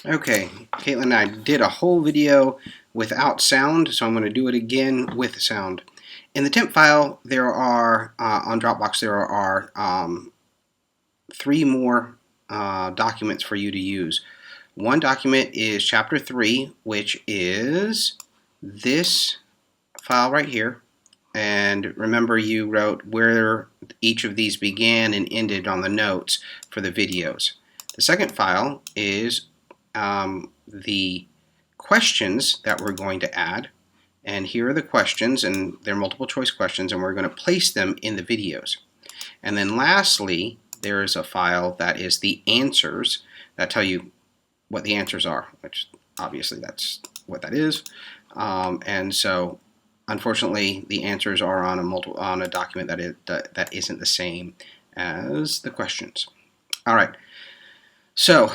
Okay, Caitlin and I did a whole video without sound, so I'm going to do it again with sound. In the temp file, there are, on Dropbox, there are 3 more documents for you to use. One document is Chapter 3, which is this file right here. And remember, you wrote where each of these began and ended on the notes for the videos. The second file is the questions that we're going to add. And here are the questions, and they're multiple choice questions, and we're going to place them in the videos. And then lastly, there is a file that is the answers that tell you what the answers are, which obviously that's what that is. And so unfortunately, the answers are on a document that isn't the same as the questions. All right. So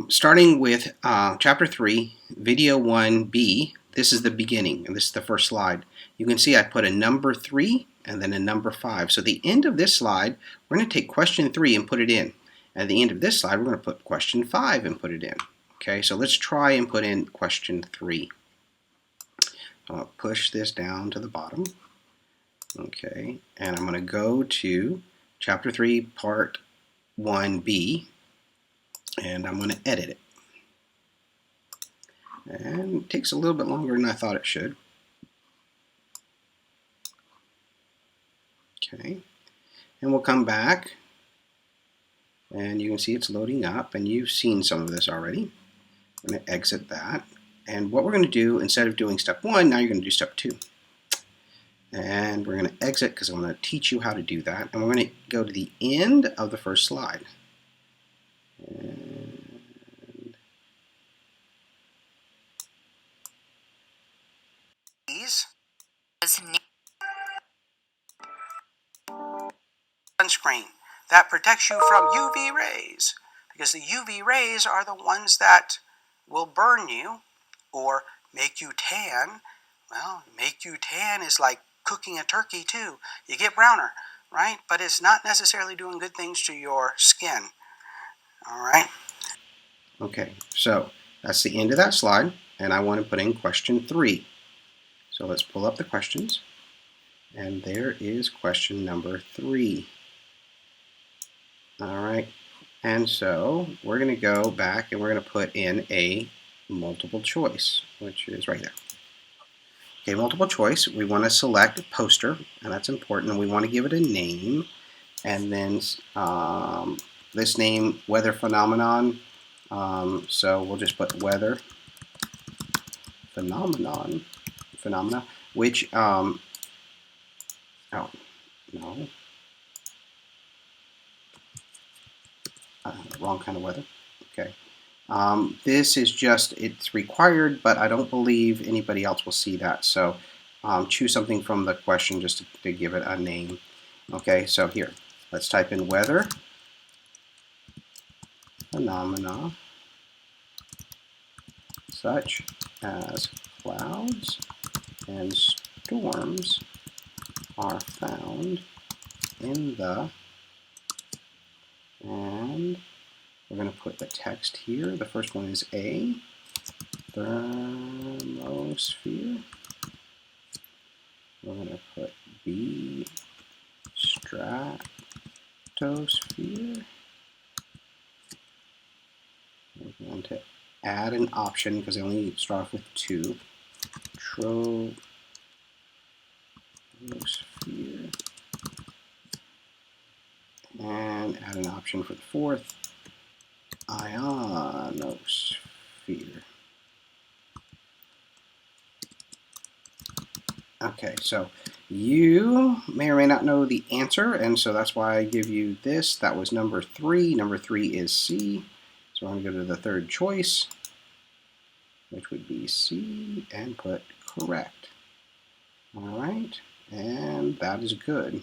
starting with Chapter 3, Video 1B, this is the beginning, and this is the first slide. You can see I put a number 3 and then a number 5. So at the end of this slide, we're going to take question 3 and put it in. At the end of this slide, we're going to put question 5 and put it in. Okay, so let's try and put in question 3. I'll push this down to the bottom. Okay, and I'm going to go to Chapter 3, Part 1B, and I'm going to edit it. And it takes a little bit longer than I thought it should. Okay, and we'll come back, and you can see it's loading up, and you've seen some of this already. I'm going to exit that. And what we're going to do, instead of doing step 1, now you're going to do step 2. And we're going to exit because I'm going to teach you how to do that. And we're going to go to the end of the first slide. And sunscreen that protects you from UV rays, because the UV rays are the ones that will burn you or make you tan. Well, make you tan is like cooking a turkey too. You get browner, right? But it's not necessarily doing good things to your skin. All right? Okay, so that's the end of that slide, and I want to put in question 3. So let's pull up the questions, and there is question number 3. All right, and so we're going to go back and we're going to put in a multiple choice, which is right there. Okay, multiple choice, we want to select a poster, and that's important, and we want to give it a name, and then this name, weather phenomenon, so we'll just put weather phenomena, which, oh, no, wrong kind of weather, okay. This is just, it's required, but I don't believe anybody else will see that. So choose something from the question just to give it a name. Okay, so here, let's type in weather phenomena such as clouds and storms are found in the, and we're going to put the text here. The first one is A, thermosphere. We're going to put B, stratosphere. We're going to add an option because they only start off with 2. Troposphere. And add an option for the 4th. Ionosphere. Okay, so you may or may not know the answer, and so that's why I give you this. That was number 3. Number 3 is C. So I'm going to go to the third choice, which would be C, and put correct. All right, and that is good.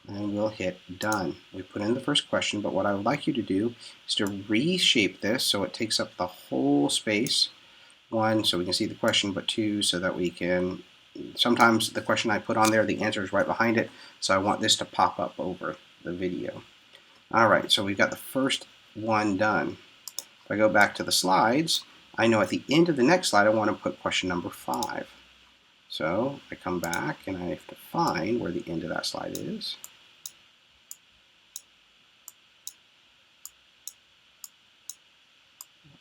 And we'll hit done. We put in the first question, but what I would like you to do is to reshape this so it takes up the whole space. 1, so we can see the question, but 2, so that we can, sometimes the question I put on there, the answer is right behind it, so I want this to pop up over the video. All right, so we've got the first one done. If I go back to the slides, I know at the end of the next slide I want to put question number 5. So I come back and I have to find where the end of that slide is.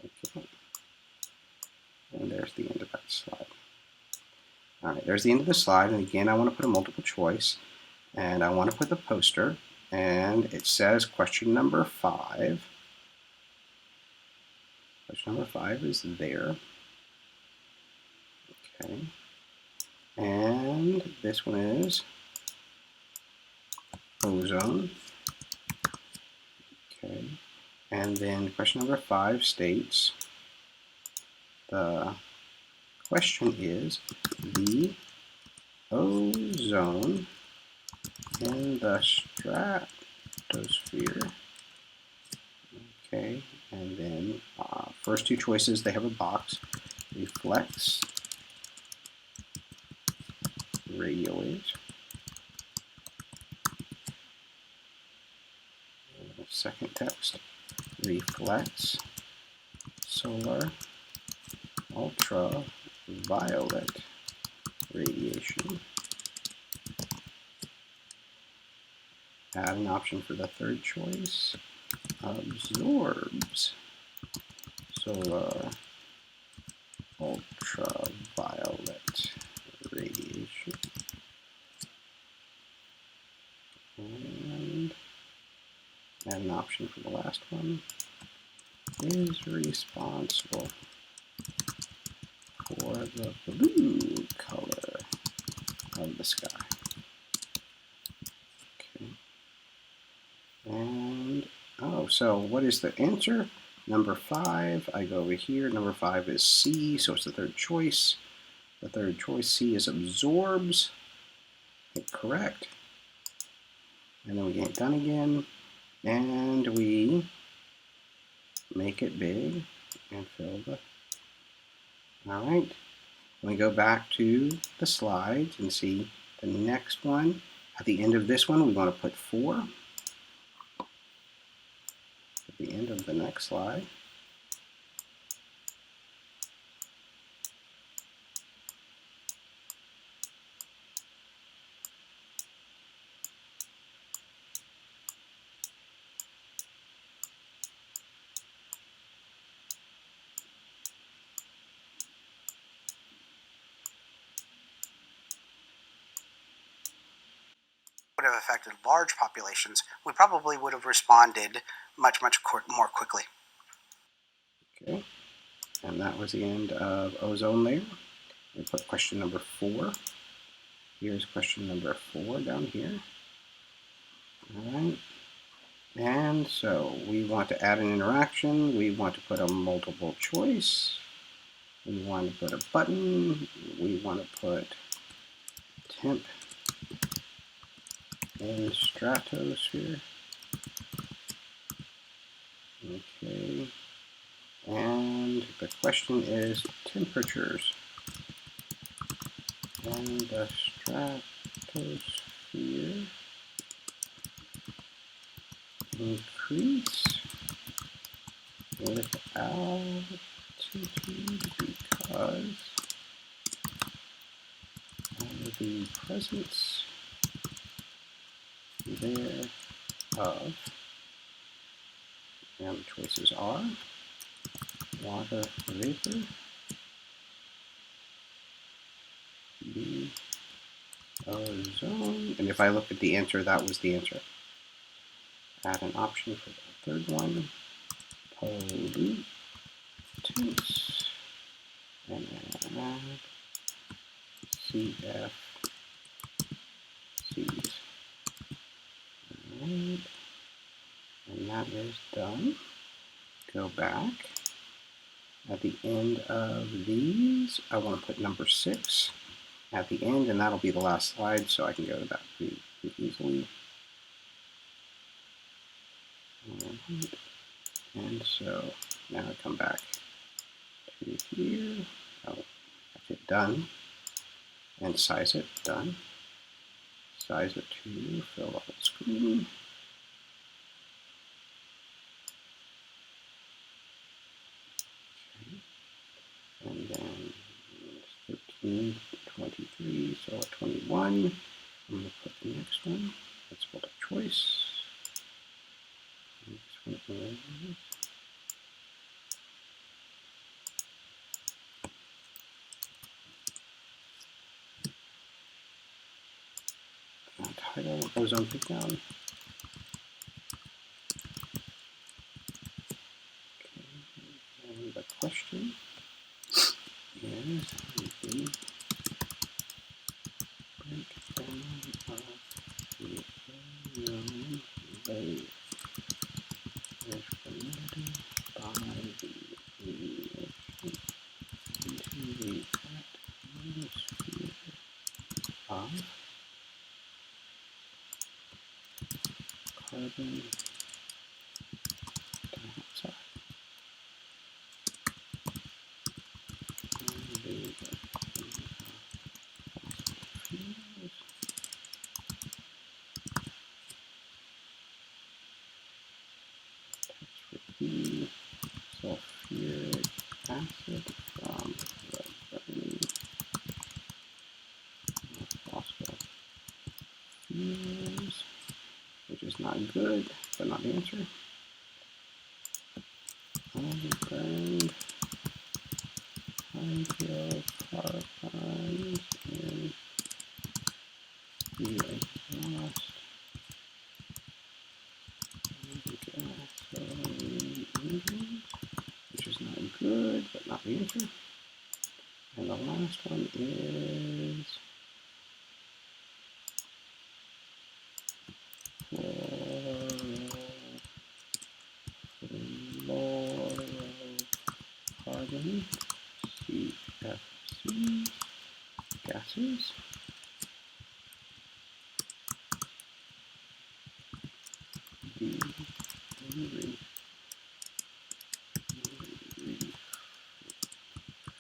Okay. And there's the end of that slide. All right, there's the end of the slide, and again I want to put a multiple choice, and I want to put the poster, and it says question number 5. Question number 5 is there. Okay. And this one is ozone. Okay. And then question number 5 states the question is the ozone in the stratosphere. Okay. And then first 2 choices, they have a box. Reflects radio waves. The second text, reflects solar ultraviolet radiation. Add an option for the third choice, absorbs solar ultraviolet radiation. And add an option for the last one, is responsible for the blue color of the sky. Okay. And, so what is the answer? Number 5, I go over here. Number 5 is C, so it's the third choice. The third choice, C, is absorbs. Hit correct. And then we get done again. And we make it big and fill the... All right. We go back to the slides and see the next one. At the end of this one, we want to put 4. At the end of the next slide. Would have affected large populations, we probably would have responded much more quickly. Okay, and that was the end of ozone layer. We put question number 4. Here's question number 4 down here. All right, and so we want to add an interaction. We want to put a multiple choice. We want to put a button. We want to put temp in stratosphere. Okay, and the question is temperatures in the stratosphere increase with altitude because of the presence thereof. And the choices are water vapor, B, ozone, and if I look at the answer, that was the answer. Add an option for the third one, pollutants, and add CFCs. Alright, and that is done. Go back. At the end of these, I want to put number 6 at the end, and that'll be the last slide, so I can go to that pretty easily. And so now I come back to here. I hit done and size it. Done. Size it to fill the whole screen. 13, 23, so at 21, I'm going to put the next one. Let's build a choice. Next one is title, ozone peak down. Okay. And the question is the breakdown of the ozone layer is permitted by the reaction into the atmosphere of carbon dioxide. The sulfuric acid from the burning of fossil fuels, which is not good, but not the answer. Unburned hydrocarbons in the exhaust gasoline engines, which is not good, but not the answer. And the last one is fluorocarbon, CFC gases.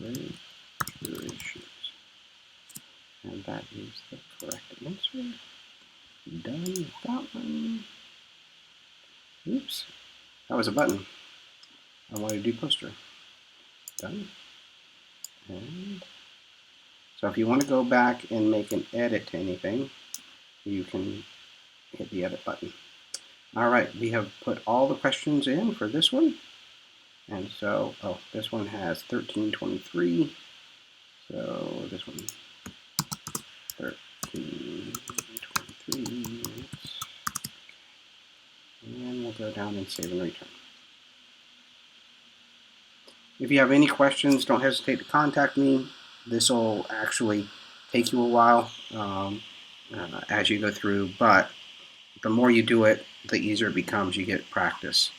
Refrigerations. And that is the correct answer. Done with that one. Oops, that was a button. I want to do poster. Done. And so if you want to go back and make an edit to anything, you can hit the edit button. All right, we have put all the questions in for this one. And so, this one has 1323. So this one, 1323. And we'll go down and save and return. If you have any questions, don't hesitate to contact me. This will actually take you a while as you go through, but the more you do it, the easier it becomes. You get practice.